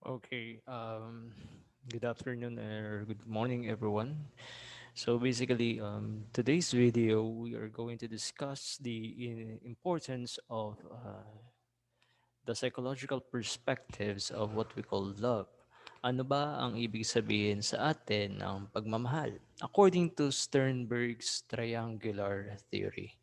Okay, good afternoon or good morning, everyone. So basically, today's video, we are going to discuss the importance of the psychological perspectives of what we call love. Ano ba ang ibig sabihin sa atin ng pagmamahal? According to Sternberg's triangular theory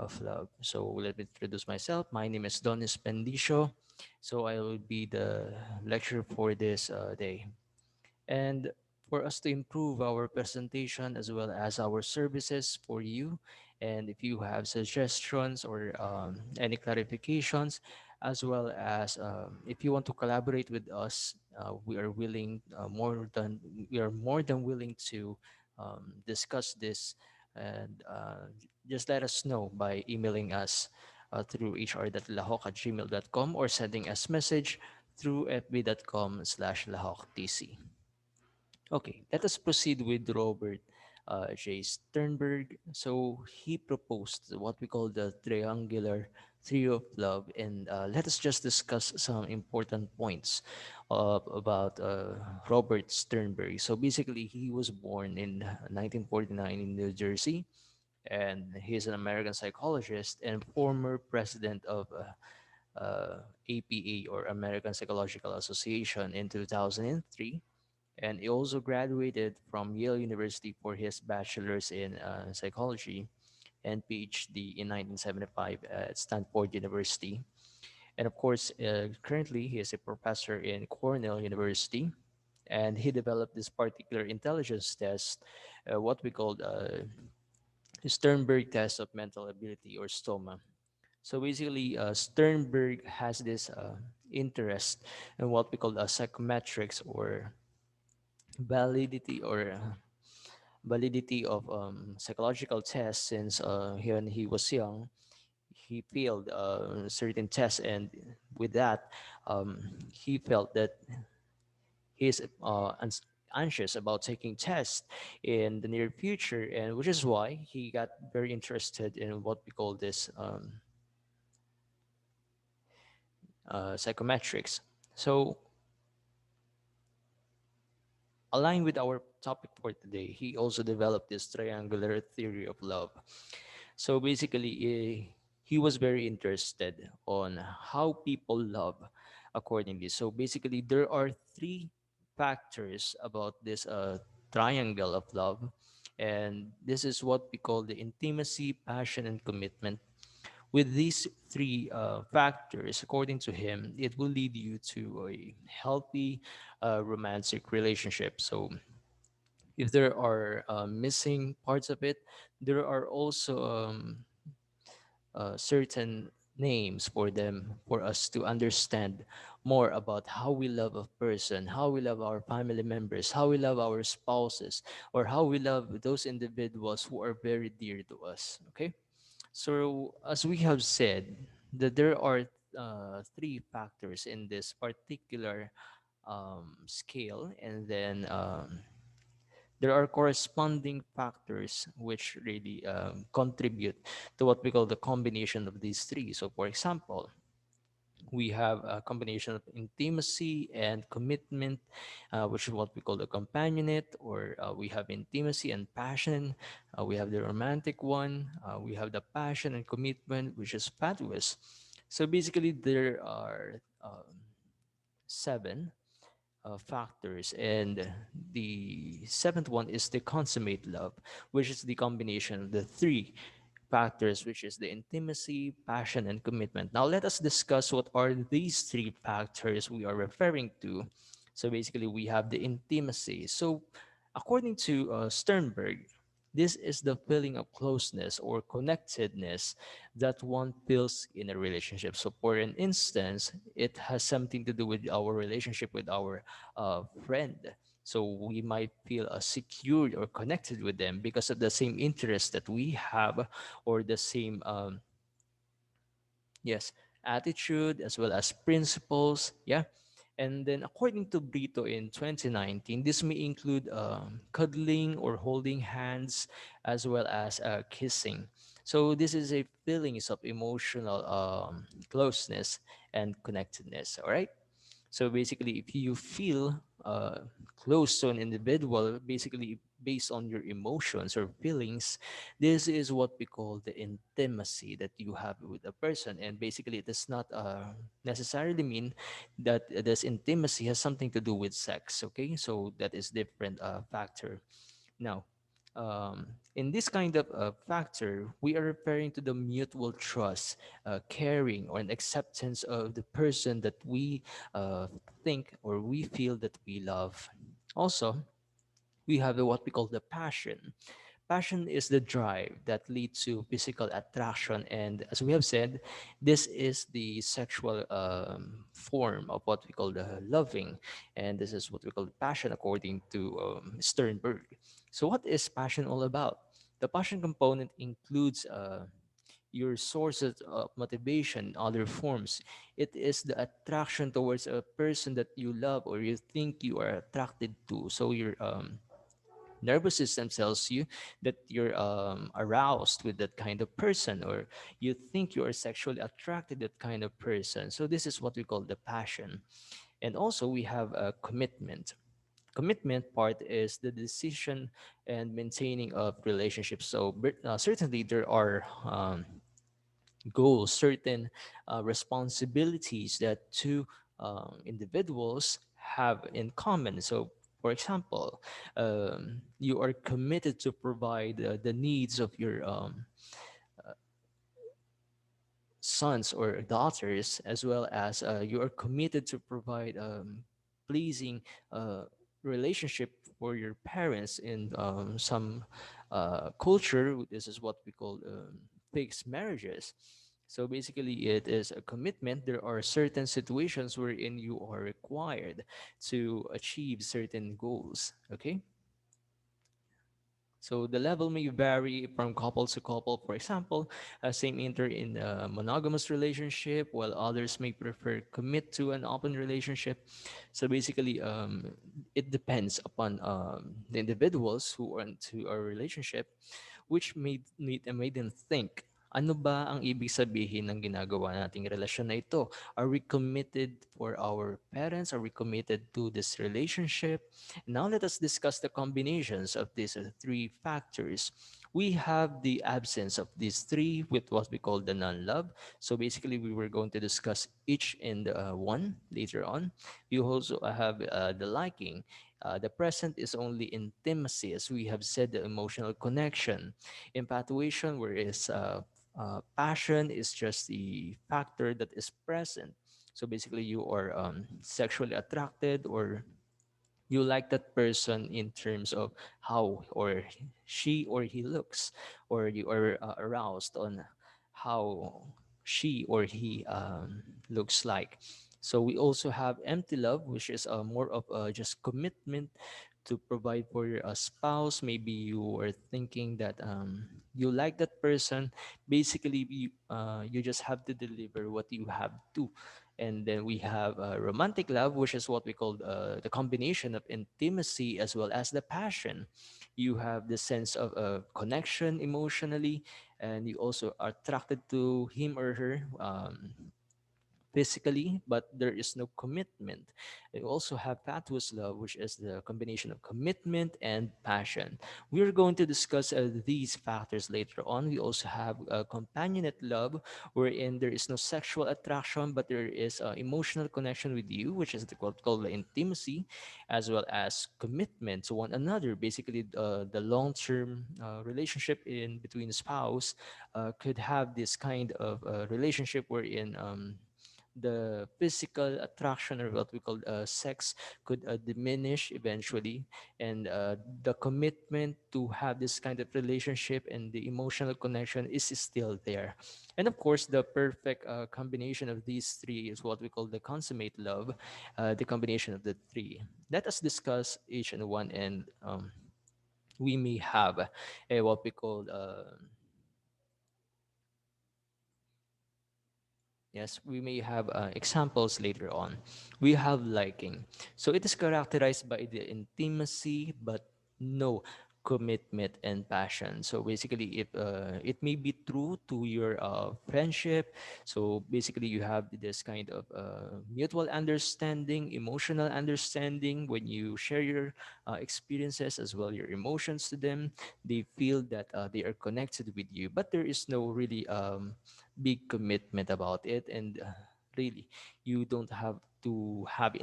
of love. So let me introduce myself. My name is DONNIES BENDICIO. So I will be the lecturer for this day. And for us to improve our presentation as well as our services for you, and if you have suggestions or any clarifications, as well as if you want to collaborate with us, we are more than willing to discuss this, and just let us know by emailing us through hr.lahok@gmail.com or sending us message through fb.com/lahoktc. Okay, let us proceed with Robert J. Sternberg. So he proposed what we call the triangular theory of love, and let us just discuss some important points about Robert Sternberg. So basically, he was born in 1949 in New Jersey, and he's an American psychologist and former president of APA, or American Psychological Association, in 2003, and he also graduated from Yale University for his bachelor's in psychology and PhD in 1975 at Stanford University. And of course, currently he is a professor in Cornell University, and he developed this particular intelligence test, what we call Sternberg test of mental ability, or STOMA. So basically, Sternberg has this interest in what we call psychometrics, or validity or validity of psychological tests, since when he was young he failed certain tests, and with that he felt that he's anxious about taking tests in the near future, and which is why he got very interested in what we call this psychometrics. So aligned with our topic for today, he also developed this triangular theory of love. So basically, he was very interested on how people love accordingly. So basically, there are three factors about this triangle of love, and this is what we call the intimacy, passion, and commitment. With these three factors, according to him, it will lead you to a healthy romantic relationship. So if there are missing parts of it, there are also certain names for them for us to understand more about how we love a person, how we love our family members, how we love our spouses, or how we love those individuals who are very dear to us. Okay, so as we have said, that there are three factors in this particular scale, and then there are corresponding factors which really contribute to what we call the combination of these three. So, for example, we have a combination of intimacy and commitment, which is what we call the companionate, or we have intimacy and passion. We have the romantic one. We have the passion and commitment, which is fatuous. So basically, there are seven factors, and the seventh one is the consummate love, which is the combination of the three factors, which is the intimacy, passion, and commitment. Now let us discuss what are these three factors we are referring to. So basically, we have the intimacy. So according to Sternberg, this is the feeling of closeness or connectedness that one feels in a relationship. So, for an instance, it has something to do with our relationship with our friend. So we might feel secured or connected with them because of the same interests that we have, or the same yes, attitude as well as principles. Yeah. And then, according to Brito in 2019, this may include cuddling or holding hands, as well as kissing. So, this is a feelings of emotional closeness and connectedness. All right. So basically, if you feel close to an individual, basically based on your emotions or feelings, this is what we call the intimacy that you have with a person. And basically, it does not necessarily mean that this intimacy has something to do with sex. Okay, so that is different factor. Now, in this kind of factor, we are referring to the mutual trust, caring, or an acceptance of the person that we uh, think or we feel that we love. Also, we have what we call the passion. Passion is the drive that leads to physical attraction, and as we have said, this is the sexual form of what we call the loving, and this is what we call passion according to Sternberg. So, what is passion all about? The passion component includes your sources of motivation, other forms. It is the attraction towards a person that you love or you think you are attracted to. So, your nervous system tells you that you're aroused with that kind of person, or you think you are sexually attracted to that kind of person. So this is what we call the passion. And also we have a commitment. Commitment part is the decision and maintaining of relationships. So certainly there are goals, certain responsibilities that two individuals have in common. So, for example, you are committed to provide the needs of your sons or daughters, as well as you are committed to provide pleasing uh, relationship for your parents in some culture. This is what we call fixed marriages. So basically, it is a commitment. There are certain situations wherein you are required to achieve certain goals. Okay. So the level may vary from couple to couple. For example, same enter in a monogamous relationship, while others may prefer commit to an open relationship. So basically, it depends upon the individuals who are into a relationship, which made them think, ano ba ang ibig sabihin ng ginagawa nating relasyon na ito? Are we committed for our parents? Are we committed to this relationship? Now let us discuss the combinations of these three factors. We have the absence of these three with what we call the non-love. So basically, we were going to discuss each in the one later on. We also have the liking. The present is only intimacy, as we have said, the emotional connection. Infatuation, whereas passion is just the factor that is present. So basically, you are sexually attracted or you like that person in terms of how or she or he looks, or you are aroused on how she or he looks like. So we also have empty love, which is more of just commitment to provide for your spouse. Maybe you are thinking that you like that person. Basically, you just have to deliver what you have to. And then we have romantic love, which is what we call the combination of intimacy as well as the passion. You have the sense of connection emotionally, and you also are attracted to him or her. Physically, but there is no commitment. You also have fatuous love, which is the combination of commitment and passion. We are going to discuss these factors later on. We also have companionate love, wherein there is no sexual attraction, but there is emotional connection with you, which is what called the intimacy, as well as commitment to one another. Basically, the long-term relationship in between spouse could have this kind of relationship wherein the physical attraction or what we call sex could diminish eventually, and the commitment to have this kind of relationship and the emotional connection is still there. And of course, the perfect combination of these three is what we call the consummate love, the combination of the three. Let us discuss each and one, and we may have what we call yes, we may have examples later on. We have liking. So it is characterized by the intimacy, but no. commitment and passion. So basically, if it may be true to your friendship, so basically you have this kind of mutual understanding, emotional understanding when you share your experiences as well your emotions to them. They feel that they are connected with you, but there is no really big commitment about it, and really you don't have to have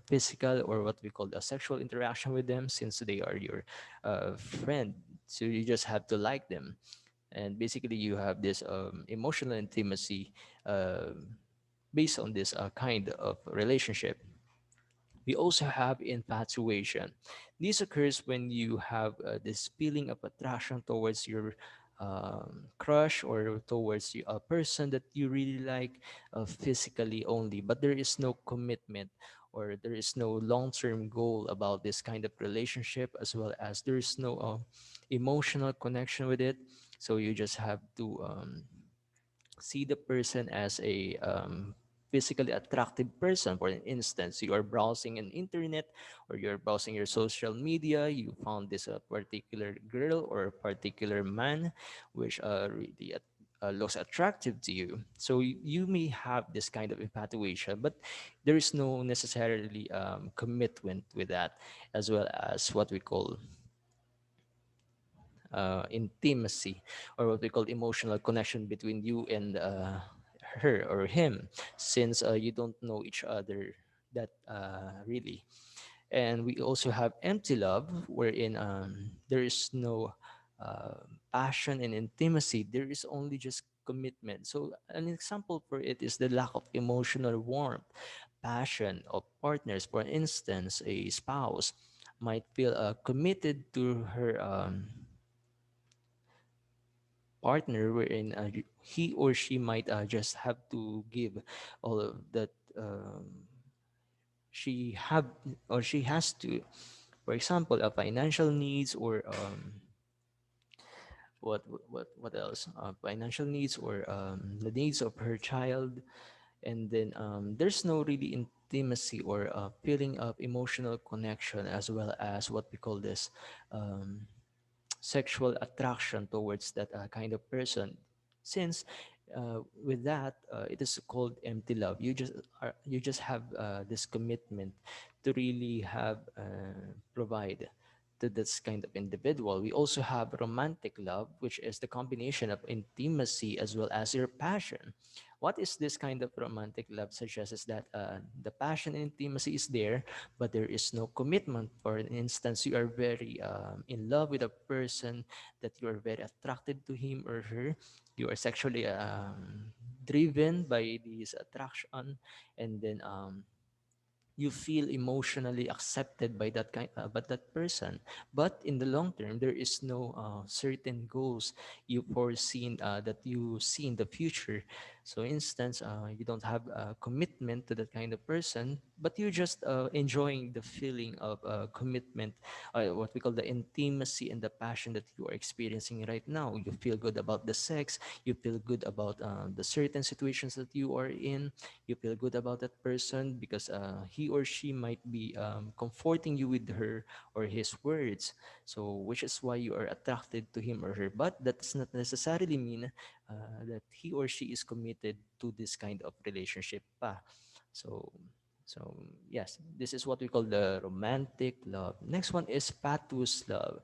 physical or what we call a sexual interaction with them since they are your friend. So you just have to like them, and basically you have this emotional intimacy uh, based on this kind of relationship. We also have infatuation. This occurs when you have this feeling of attraction towards your crush or towards a person that you really like physically only, but there is no commitment or there is no long-term goal about this kind of relationship, as well as there is no emotional connection with it. So you just have to see the person as a physically attractive person. For instance, you are browsing an internet or you're browsing your social media, you found this particular girl or a particular man which really looks attractive to you. So you may have this kind of infatuation, but there is no necessarily commitment with that, as well as what we call intimacy or what we call emotional connection between you and her or him, since you don't know each other that really. And we also have empty love, wherein there is no uh, passion and intimacy, there is only just commitment. So an example for it is the lack of emotional warmth, passion of partners. For instance, a spouse might feel committed to her partner, wherein he or she might just have to give all of that she have or she has to, for example financial needs or what else financial needs or the needs of her child. And then there's no really intimacy or feeling of emotional connection, as well as what we call this um, sexual attraction towards that kind of person, since with that it is called empty love. You just have this commitment to really have provide to this kind of individual. We also have romantic love, which is the combination of intimacy as well as your passion. What is this kind of romantic love suggests is that the passion and intimacy is there, but there is no commitment. For instance, you are very in love with a person, that you are very attracted to him or her. You are sexually driven by this attraction, and then you feel emotionally accepted by that person, but in the long term there is no certain goals you foreseen that you see in the future. So instance, you don't have a commitment to that kind of person, but you're just enjoying the feeling of commitment, what we call the intimacy and the passion that you are experiencing right now. You feel good about the sex, you feel good about the certain situations that you are in, you feel good about that person because he or she might be comforting you with her or his words. So which is why you are attracted to him or her, but that does not necessarily mean that he or she is committed to this kind of relationship pa. So so yes, this is what we call the romantic love. Next one is pathos love.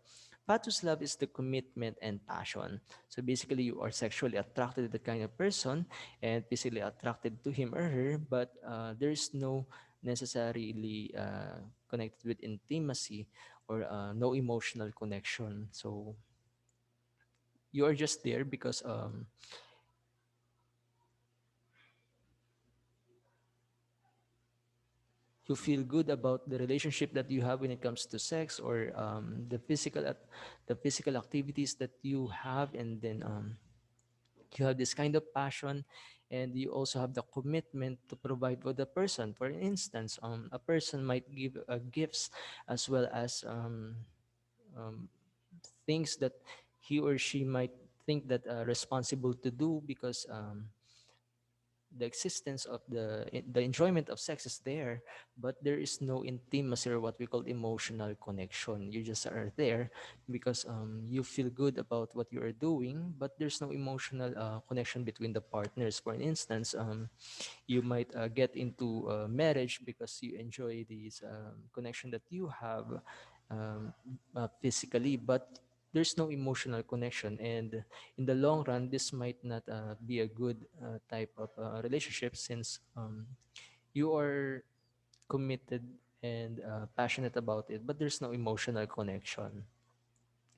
Pathos love is the commitment and passion. So basically, you are sexually attracted to the kind of person and physically attracted to him or her, but there's no necessarily connected with intimacy or no emotional connection. So you are just there because you feel good about the relationship that you have when it comes to sex or the physical activities that you have, and then you have this kind of passion, and you also have the commitment to provide for the person. For instance, a person might give gifts as well as um, things that he or she might think that responsible to do because the existence of the enjoyment of sex is there, but there is no intimacy or what we call emotional connection. You just are there because you feel good about what you are doing, but there's no emotional connection between the partners. For instance, you might get into marriage because you enjoy this connection that you have um, physically, but there's no emotional connection, and in the long run this might not be a good type of relationship, since you are committed and passionate about it, but there's no emotional connection.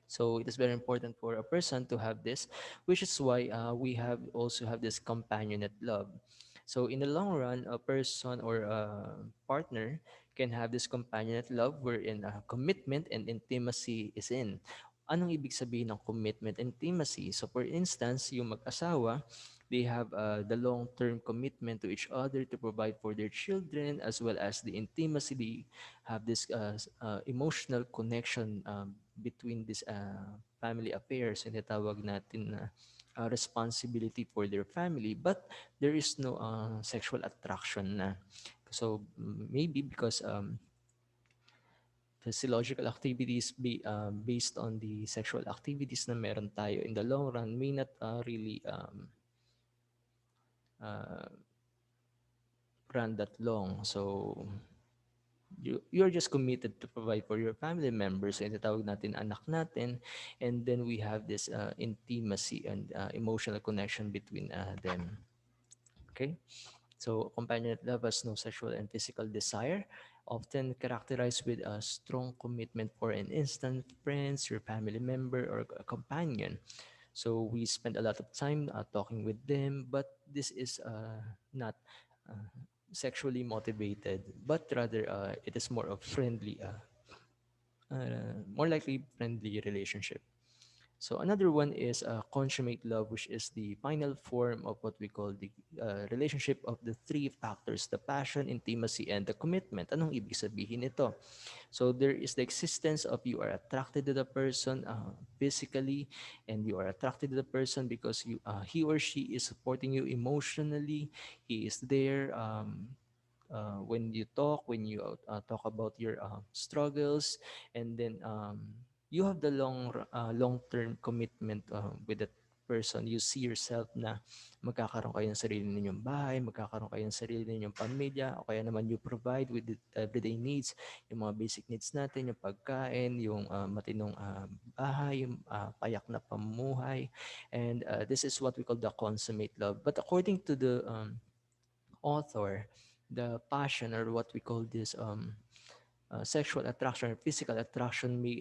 So it is very important for a person to have this, which is why we have also have this companionate love. So in the long run, a person or a partner can have this companionate love wherein commitment and intimacy is in. Anong ibig sabihin ng commitment and intimacy? So for instance, yung mag-asawa, they have the long-term commitment to each other to provide for their children, as well as the intimacy. They have this emotional connection between these family affairs, and tawag natin na responsibility for their family, but there is no sexual attraction na. So maybe because physiological activities based on the sexual activities na meron tayo in the long run may not really uh, run that long. So you're just committed to provide for your family members, and tawag natin anak natin, and then we have this intimacy and emotional connection between them. Okay, so companionate love has no sexual and physical desire, often characterized with a strong commitment. For an instant, friends, your family member, or a companion. So we spend a lot of time talking with them, but this is not uh, sexually motivated, but rather it is more of friendly, more likely friendly relationship. So another one is consummate love, which is the final form of what we call the relationship of the three factors: the passion, intimacy, and the commitment. Anong ibig sabihin ito? So there is the existence of you are attracted to the person physically, and you are attracted to the person because he or she is supporting you emotionally. He is there when you talk, when you talk about your struggles, and then you have the long-term commitment with that person. You see yourself na magkakaroon kayo ng sarili ninyong bahay, magkakaroon kayo ng sarili ninyong pamilya, o kaya naman you provide with the everyday needs, yung mga basic needs natin, yung pagkain, yung matinong bahay, yung payak na pamumuhay. And this is what we call the consummate love. But according to the author, the passion, or what we call this sexual attraction or physical attraction, may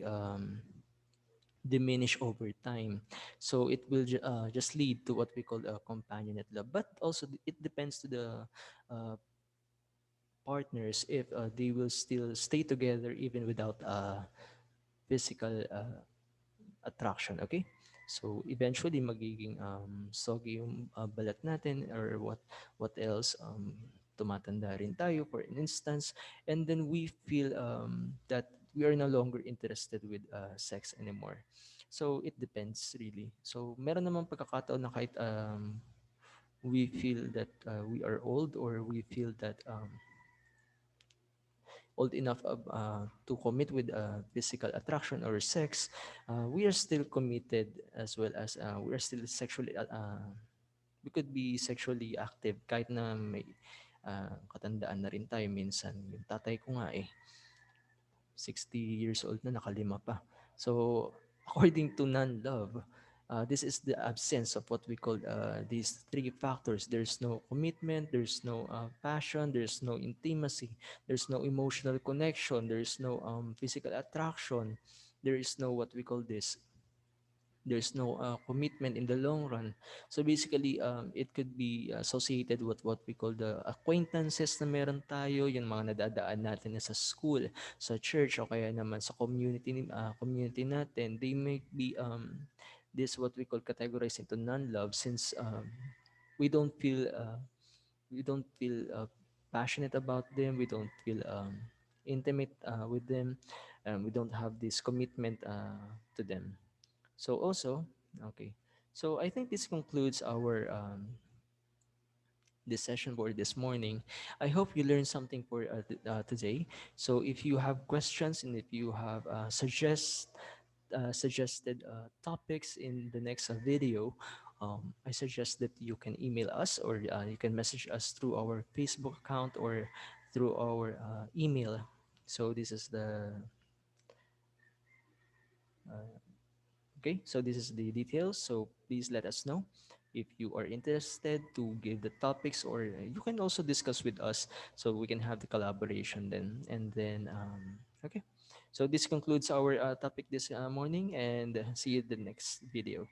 diminish over time. So it will just lead to what we call a companionate love. But also it depends to the uh, partners if they will still stay together even without physical attraction. Okay, so eventually magiging soggy yung balat natin, or what else, tumatanda rin tayo for an instance, and then we feel that we are no longer interested with sex anymore. So it depends really. So meron naman pagkakataon na kahit we feel that we are old, or we feel that old enough to commit with physical attraction or sex, we are still committed, as well as we are still sexually, we could be sexually active kahit na may katandaan na rin tayo minsan. Yung tatay ko nga 60 years old na, nakalima pa. So, according to non-love, this is the absence of what we call these three factors. There's no commitment, there's no passion, there's no intimacy, there's no emotional connection, there's no physical attraction, there is no what we call this, there's no commitment in the long run. So basically, it could be associated with what we call the acquaintances na meron tayo, yung mga nadadaan natin na sa school, sa church, o kaya naman sa community natin. They may be this what we call categorized into non-love, since we don't feel passionate about them, we don't feel intimate with them, we don't have this commitment to them. So also, okay. So I think this concludes our this session for this morning. I hope you learned something for today. So if you have questions and if you have suggested topics in the next video, I suggest that you can email us or you can message us through our Facebook account or through our email. So this is the uh, okay. So this is the details. So please let us know if you are interested to give the topics, or you can also discuss with us so we can have the collaboration then. And then okay. So this concludes our topic this morning, and see you in the next video.